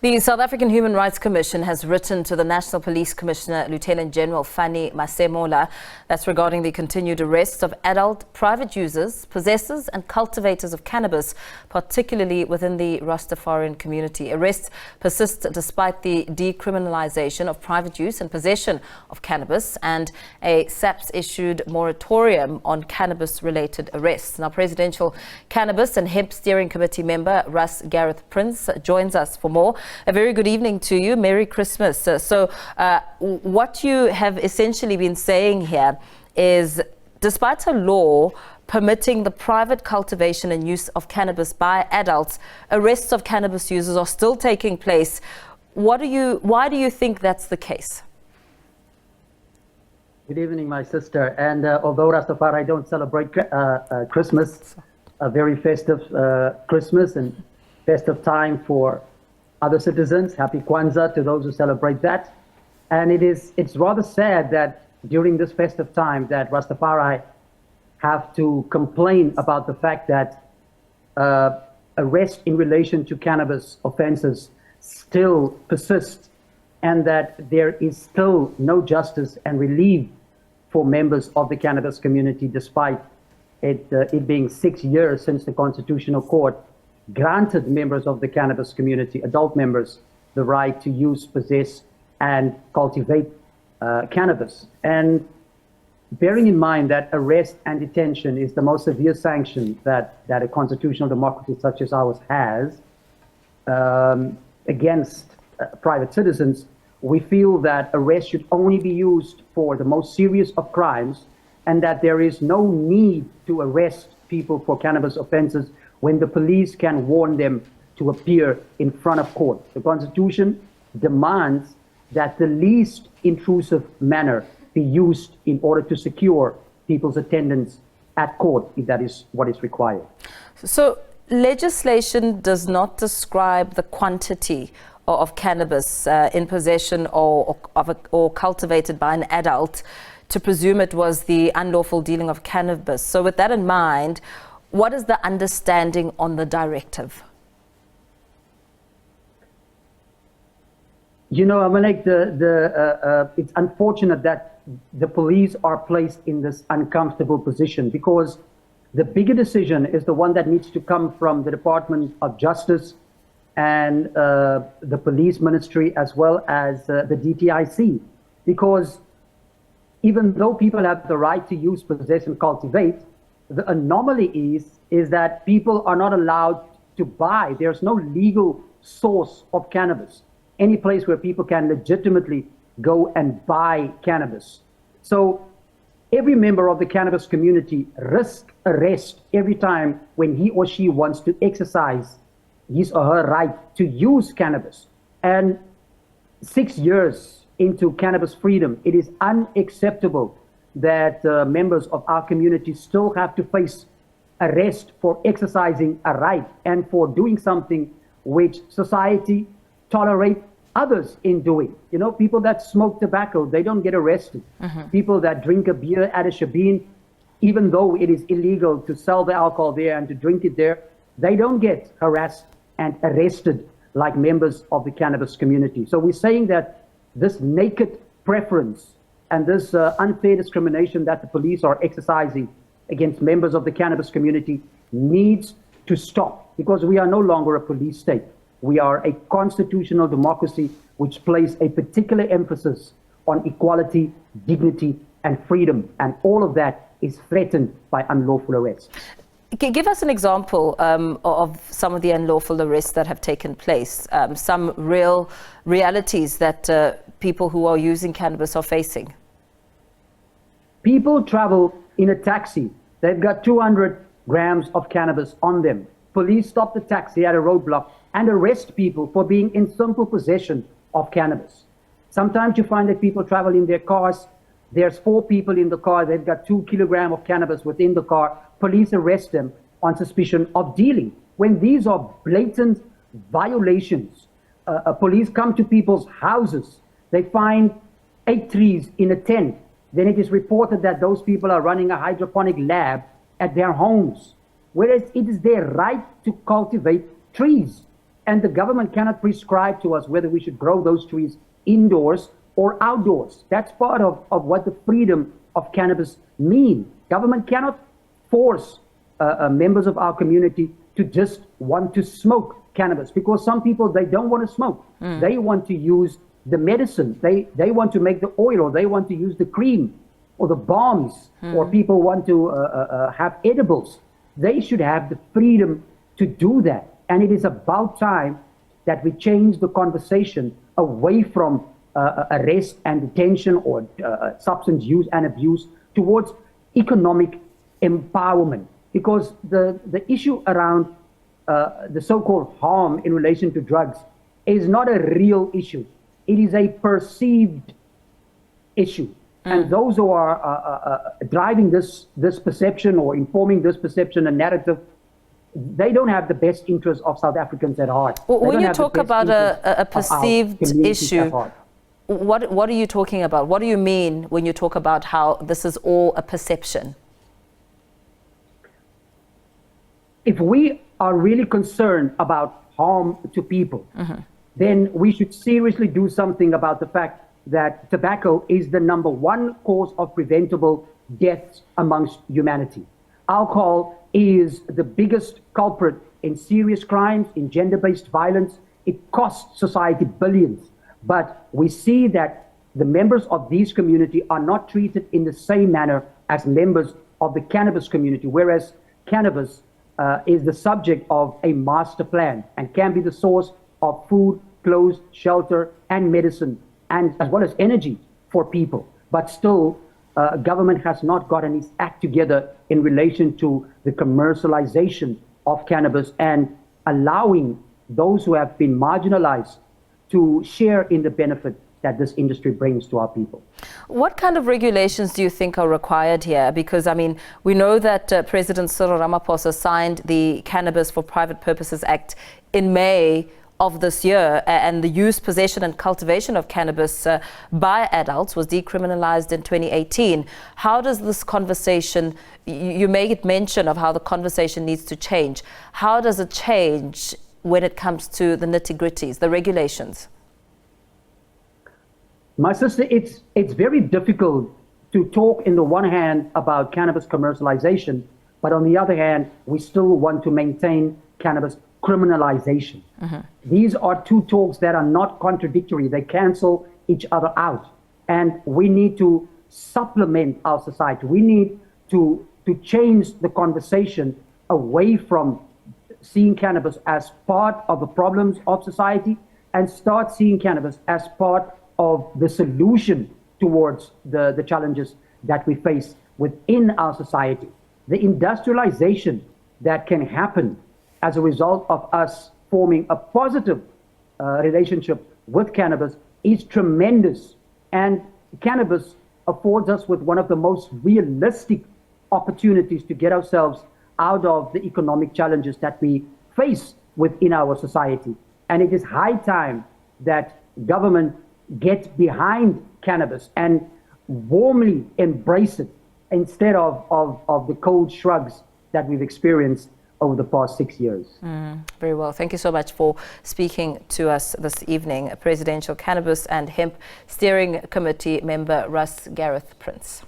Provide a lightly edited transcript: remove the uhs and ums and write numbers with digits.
The South African Human Rights Commission has written to the National Police Commissioner, Lieutenant General Fannie Masemola. That's regarding the continued arrests of adult private users, possessors and cultivators of cannabis, particularly within the Rastafarian community. Arrests persist despite the decriminalisation of private use and possession of cannabis and a SAPS issued moratorium on cannabis-related arrests. Now, Presidential Cannabis and Hemp Steering Committee member Ras Gareth Prince joins us for more. A very good evening to you. Merry Christmas. What you have essentially been saying here is, despite a law permitting the private cultivation and use of cannabis by adults, arrests of cannabis users are still taking place. Why do you think that's the case? Good evening, my sister. And although Rastafari don't celebrate Christmas, a very festive Christmas and festive time for other citizens, happy Kwanzaa to those who celebrate that. And it's rather sad that during this festive time that Rastafari have to complain about the fact that arrest in relation to cannabis offenses still persist, and that there is still no justice and relief for members of the cannabis community, despite it being 6 years since the Constitutional Court granted members of the cannabis community, adult members, the right to use, possess, and cultivate cannabis. And bearing in mind that arrest and detention is the most severe sanction that a constitutional democracy such as ours has against private citizens, we feel that arrest should only be used for the most serious of crimes, and that there is no need to arrest people for cannabis offenses when the police can warn them to appear in front of court. The Constitution demands that the least intrusive manner be used in order to secure people's attendance at court, if that is what is required. So legislation does not describe the quantity of cannabis in possession or cultivated by an adult to presume it was the unlawful dealing of cannabis. So with that in mind, what is the understanding on the directive? You know, Amalek, it's unfortunate that the police are placed in this uncomfortable position, because the bigger decision is the one that needs to come from the Department of Justice and the police ministry, as well as the DTIC. Because even though people have the right to use, possess, and cultivate, the anomaly is that people are not allowed to buy. There's no legal source of cannabis, any place where people can legitimately go and buy cannabis. So every member of the cannabis community risks arrest every time when he or she wants to exercise his or her right to use cannabis. And 6 years into cannabis freedom, it is unacceptable that members of our community still have to face arrest for exercising a right and for doing something which society tolerates others in doing. You know, people that smoke tobacco, they don't get arrested. People that drink a beer at a shebeen, even though it is illegal to sell the alcohol there and to drink it there, they don't get harassed and arrested like members of the cannabis community. So we're saying that this naked preference and this unfair discrimination that the police are exercising against members of the cannabis community needs to stop, because we are no longer a police state. We are a constitutional democracy which places a particular emphasis on equality, dignity, and freedom, and all of that is threatened by unlawful arrests. Give us an example of some of the unlawful arrests that have taken place, some realities that people who are using cannabis are facing. People travel in a taxi. They've got 200 grams of cannabis on them. Police stop the taxi at a roadblock and arrest people for being in simple possession of cannabis. Sometimes you find that people travel in their cars. There's 4 people in the car. They've got 2 kilograms of cannabis within the car. Police arrest them on suspicion of dealing, when these are blatant violations. Police come to people's houses. They find 8 trees in a tent. Then it is reported that those people are running a hydroponic lab at their homes, whereas it is their right to cultivate trees. And the government cannot prescribe to us whether we should grow those trees indoors or outdoors. That's part of what the freedom of cannabis means. Government cannot force members of our community to just want to smoke cannabis, because some people, they don't want to smoke. They want to use the medicine. They want to make the oil, or they want to use the cream or the balms, or people want to have edibles. They should have the freedom to do that. And it is about time that we change the conversation away from arrest and detention or substance use and abuse towards economic empowerment. Because the issue around the so-called harm in relation to drugs is not a real issue. It is a perceived issue. And those who are driving this perception or informing this perception and narrative, they don't have the best interests of South Africans at heart. When you talk about a perceived issue, what are you talking about? What do you mean when you talk about how this is all a perception? If we are really concerned about harm to people, then we should seriously do something about the fact that tobacco is the #1 cause of preventable deaths amongst humanity. Alcohol is the biggest culprit in serious crimes, in gender-based violence. It costs society billions. But we see that the members of these community are not treated in the same manner as members of the cannabis community, whereas cannabis is the subject of a master plan and can be the source of food, clothes, shelter, and medicine, and as well as energy for people. But still, government has not gotten its act together in relation to the commercialization of cannabis and allowing those who have been marginalized to share in the benefit that this industry brings to our people. What kind of regulations do you think are required here? Because, I mean, we know that President Cyril Ramaphosa signed the Cannabis for Private Purposes Act in May of this year, and the use, possession and cultivation of cannabis by adults was decriminalized in 2018. How does this conversation, you made mention of how the conversation needs to change. How does it change when it comes to the nitty-gritties, the regulations? My sister, it's very difficult to talk in the one hand about cannabis commercialization, but on the other hand, we still want to maintain cannabis criminalization. These are two talks that are not contradictory. They cancel each other out. And we need to supplement our society. We need to change the conversation away from seeing cannabis as part of the problems of society and start seeing cannabis as part of the solution towards the challenges that we face within our society. The industrialization that can happen as a result of us forming a positive relationship with cannabis is tremendous. And cannabis affords us with one of the most realistic opportunities to get ourselves out of the economic challenges that we face within our society. And it is high time that government get behind cannabis and warmly embrace it instead of the cold shrugs that we've experienced over the past 6 years. Very well. Thank you so much for speaking to us this evening. Presidential Cannabis and Hemp Steering Committee member Ras Gareth Prince.